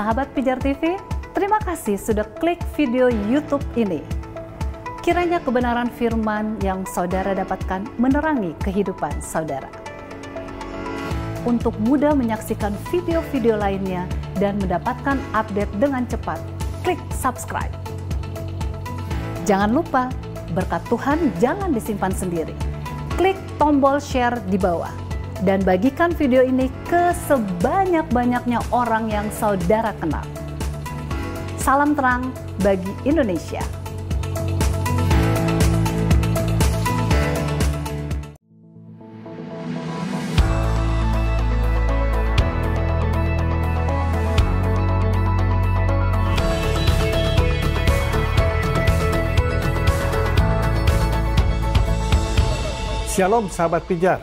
sahabat Pijar TV, terima kasih sudah klik video YouTube ini. Kiranya kebenaran firman yang saudara dapatkan menerangi kehidupan saudara. Untuk mudah menyaksikan video-video lainnya dan mendapatkan update dengan cepat, klik subscribe. Jangan lupa, berkat Tuhan jangan disimpan sendiri. Klik tombol share di bawah. Dan bagikan video ini ke sebanyak-banyaknya orang yang saudara kenal. Salam terang bagi Indonesia. Shalom sahabat pijar.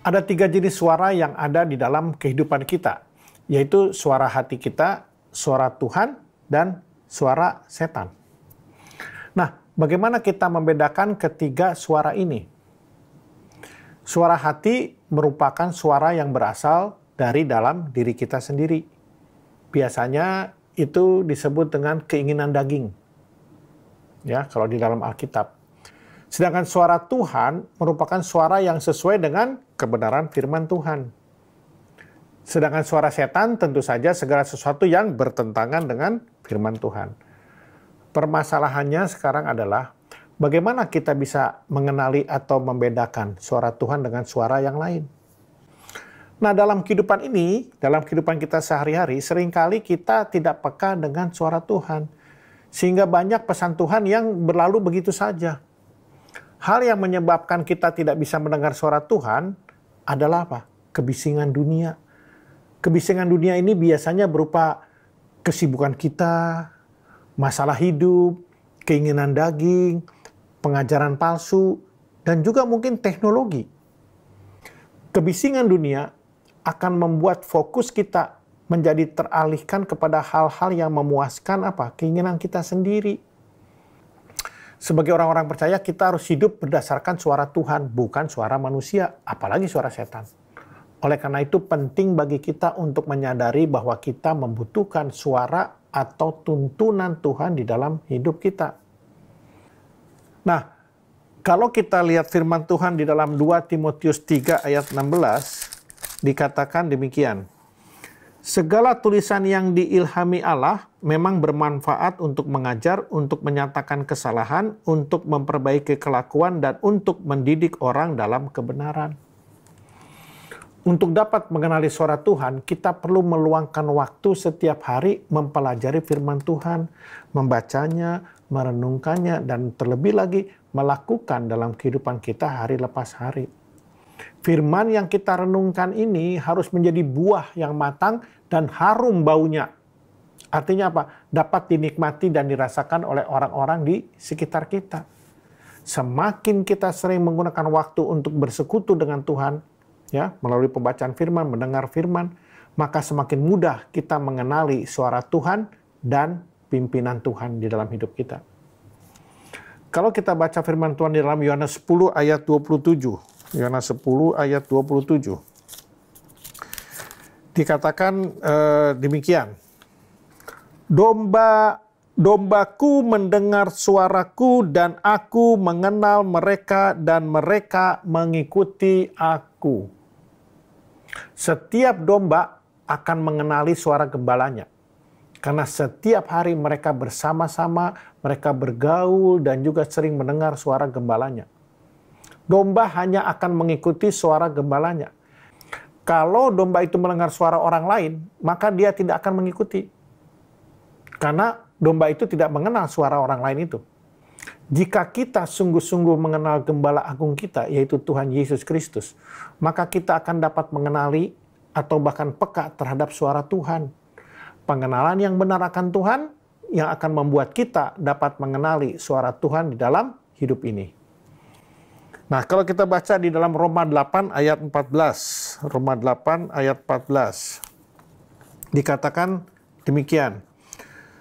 Ada 3 jenis suara yang ada di dalam kehidupan kita, yaitu suara hati kita, suara Tuhan, dan suara setan. Nah, bagaimana kita membedakan ketiga suara ini? Suara hati merupakan suara yang berasal dari dalam diri kita sendiri. Biasanya itu disebut dengan keinginan daging. Ya, kalau di dalam Alkitab. Sedangkan suara Tuhan merupakan suara yang sesuai dengan kebenaran firman Tuhan. Sedangkan suara setan tentu saja segala sesuatu yang bertentangan dengan firman Tuhan. Permasalahannya sekarang adalah bagaimana kita bisa mengenali atau membedakan suara Tuhan dengan suara yang lain. Nah, dalam kehidupan ini, dalam kehidupan kita sehari-hari, seringkali kita tidak peka dengan suara Tuhan. Sehingga banyak pesan Tuhan yang berlalu begitu saja. Hal yang menyebabkan kita tidak bisa mendengar suara Tuhan adalah apa? Kebisingan dunia. Kebisingan dunia ini biasanya berupa kesibukan kita, masalah hidup, keinginan daging, pengajaran palsu, dan juga mungkin teknologi. Kebisingan dunia akan membuat fokus kita menjadi teralihkan kepada hal-hal yang memuaskan apa? Keinginan kita sendiri. Sebagai orang-orang percaya, kita harus hidup berdasarkan suara Tuhan, bukan suara manusia, apalagi suara setan. Oleh karena itu, penting bagi kita untuk menyadari bahwa kita membutuhkan suara atau tuntunan Tuhan di dalam hidup kita. Nah, kalau kita lihat firman Tuhan di dalam 2 Timotius 3 ayat 16, dikatakan demikian. Segala tulisan yang diilhami Allah memang bermanfaat untuk mengajar, untuk menyatakan kesalahan, untuk memperbaiki kelakuan, dan untuk mendidik orang dalam kebenaran. Untuk dapat mengenali suara Tuhan, kita perlu meluangkan waktu setiap hari mempelajari firman Tuhan, membacanya, merenungkannya, dan terlebih lagi melakukan dalam kehidupan kita hari lepas hari. Firman yang kita renungkan ini harus menjadi buah yang matang dan harum baunya. Artinya apa? Dapat dinikmati dan dirasakan oleh orang-orang di sekitar kita. Semakin kita sering menggunakan waktu untuk bersekutu dengan Tuhan, ya, melalui pembacaan firman, mendengar firman, maka semakin mudah kita mengenali suara Tuhan dan pimpinan Tuhan di dalam hidup kita. Kalau kita baca firman Tuhan di dalam Yohanes 10 ayat 27, Yohanes 10 ayat 27. Dikatakan demikian. Dombaku mendengar suaraku dan aku mengenal mereka dan mereka mengikuti aku. Setiap domba akan mengenali suara gembalanya. Karena setiap hari mereka bersama-sama, mereka bergaul dan juga sering mendengar suara gembalanya. Domba hanya akan mengikuti suara gembalanya. Kalau domba itu mendengar suara orang lain, maka dia tidak akan mengikuti. Karena domba itu tidak mengenal suara orang lain itu. Jika kita sungguh-sungguh mengenal gembala agung kita, yaitu Tuhan Yesus Kristus, maka kita akan dapat mengenali atau bahkan peka terhadap suara Tuhan. Pengenalan yang benar akan Tuhan yang akan membuat kita dapat mengenali suara Tuhan di dalam hidup ini. Nah, kalau kita baca di dalam Roma 8 ayat 14, Roma 8 ayat 14, dikatakan demikian.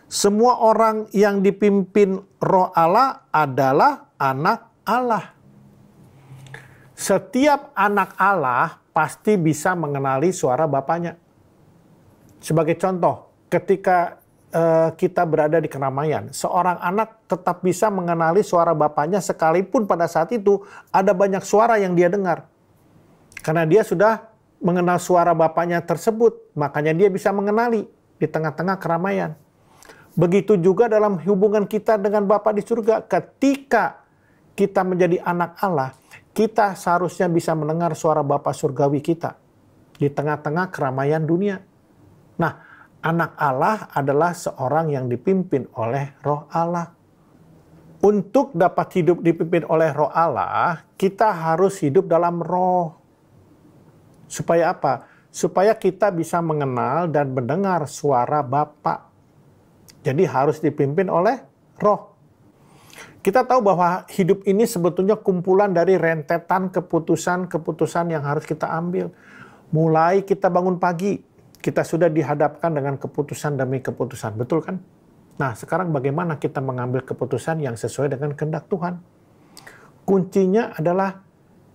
Semua orang yang dipimpin Roh Allah adalah anak Allah. Setiap anak Allah pasti bisa mengenali suara bapaknya. Sebagai contoh, ketika kita berada di keramaian, seorang anak tetap bisa mengenali suara bapaknya sekalipun pada saat itu ada banyak suara yang dia dengar. Karena dia sudah mengenal suara bapaknya tersebut, makanya dia bisa mengenali di tengah-tengah keramaian. Begitu juga dalam hubungan kita dengan Bapa di surga, ketika kita menjadi anak Allah, kita seharusnya bisa mendengar suara Bapa surgawi kita di tengah-tengah keramaian dunia. Nah, anak Allah adalah seorang yang dipimpin oleh Roh Allah. Untuk dapat hidup dipimpin oleh Roh Allah, kita harus hidup dalam Roh. Supaya apa? Supaya kita bisa mengenal dan mendengar suara Bapa. Jadi harus dipimpin oleh Roh. Kita tahu bahwa hidup ini sebetulnya kumpulan dari rentetan keputusan-keputusan yang harus kita ambil. Mulai kita bangun pagi, kita sudah dihadapkan dengan keputusan demi keputusan. Betul kan? Nah, sekarang bagaimana kita mengambil keputusan yang sesuai dengan kehendak Tuhan? Kuncinya adalah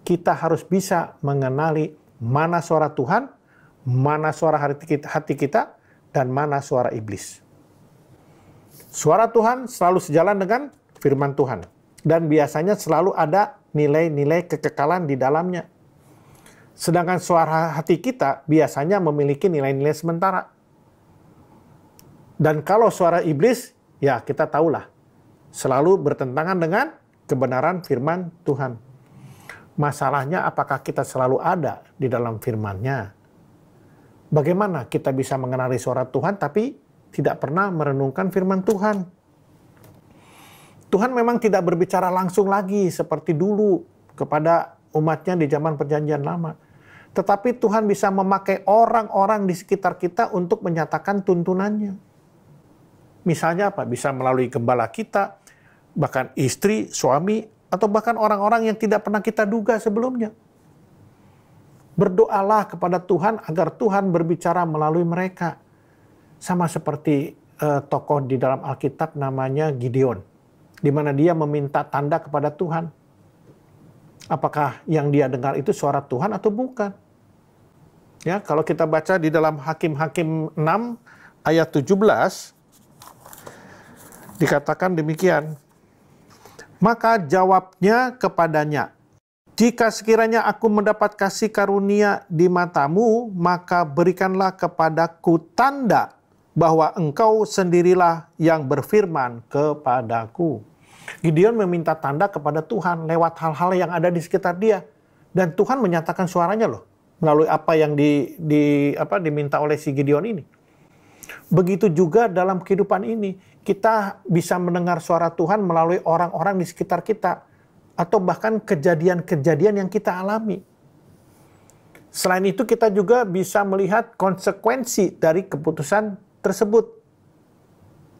kita harus bisa mengenali mana suara Tuhan, mana suara hati kita, dan mana suara iblis. Suara Tuhan selalu sejalan dengan firman Tuhan. Dan biasanya selalu ada nilai-nilai kekekalan di dalamnya. Sedangkan suara hati kita biasanya memiliki nilai-nilai sementara. Dan kalau suara iblis, ya kita tahulah, selalu bertentangan dengan kebenaran firman Tuhan. Masalahnya apakah kita selalu ada di dalam firman-Nya? Bagaimana kita bisa mengenali suara Tuhan tapi tidak pernah merenungkan firman Tuhan? Tuhan memang tidak berbicara langsung lagi seperti dulu kepada umatnya di zaman perjanjian lama. Tetapi Tuhan bisa memakai orang-orang di sekitar kita untuk menyatakan tuntunannya. Misalnya apa? Bisa melalui gembala kita, bahkan istri, suami, atau bahkan orang-orang yang tidak pernah kita duga sebelumnya. Berdoalah kepada Tuhan agar Tuhan berbicara melalui mereka. Sama seperti tokoh di dalam Alkitab namanya Gideon, di mana dia meminta tanda kepada Tuhan. Apakah yang dia dengar itu suara Tuhan atau bukan? Ya, kalau kita baca di dalam Hakim-Hakim 6 ayat 17 dikatakan demikian. Maka jawabnya kepadanya, jika sekiranya aku mendapat kasih karunia di matamu, maka berikanlah kepadaku tanda bahwa engkau sendirilah yang berfirman kepadaku. Gideon meminta tanda kepada Tuhan lewat hal-hal yang ada di sekitar dia. Dan Tuhan menyatakan suaranya loh, melalui apa yang diminta oleh si Gideon ini. Begitu juga dalam kehidupan ini, kita bisa mendengar suara Tuhan melalui orang-orang di sekitar kita, atau bahkan kejadian-kejadian yang kita alami. Selain itu, kita juga bisa melihat konsekuensi dari keputusan tersebut.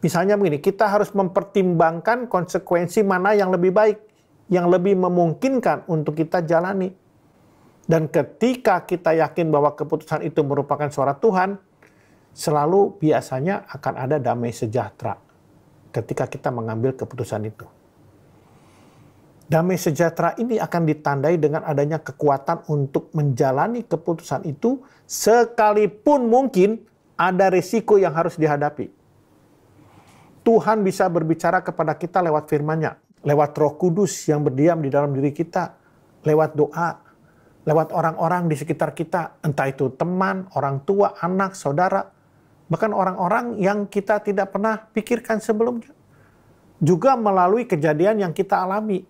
Misalnya begini, kita harus mempertimbangkan konsekuensi mana yang lebih baik, yang lebih memungkinkan untuk kita jalani. Dan ketika kita yakin bahwa keputusan itu merupakan suara Tuhan, selalu biasanya akan ada damai sejahtera ketika kita mengambil keputusan itu. Damai sejahtera ini akan ditandai dengan adanya kekuatan untuk menjalani keputusan itu sekalipun mungkin ada risiko yang harus dihadapi. Tuhan bisa berbicara kepada kita lewat firman-Nya, lewat Roh Kudus yang berdiam di dalam diri kita, lewat doa, lewat orang-orang di sekitar kita, entah itu teman, orang tua, anak, saudara, bahkan orang-orang yang kita tidak pernah pikirkan sebelumnya. Juga melalui kejadian yang kita alami.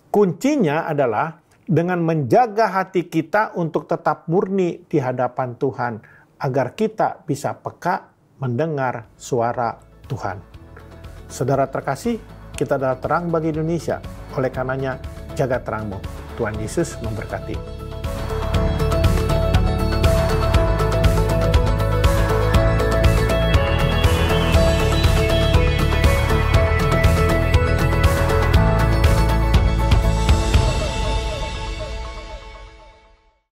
Kuncinya adalah dengan menjaga hati kita untuk tetap murni di hadapan Tuhan, agar kita bisa peka mendengar suara Tuhan. Saudara terkasih, kita adalah terang bagi Indonesia. Oleh karenanya, jaga terangmu. Tuhan Yesus memberkati.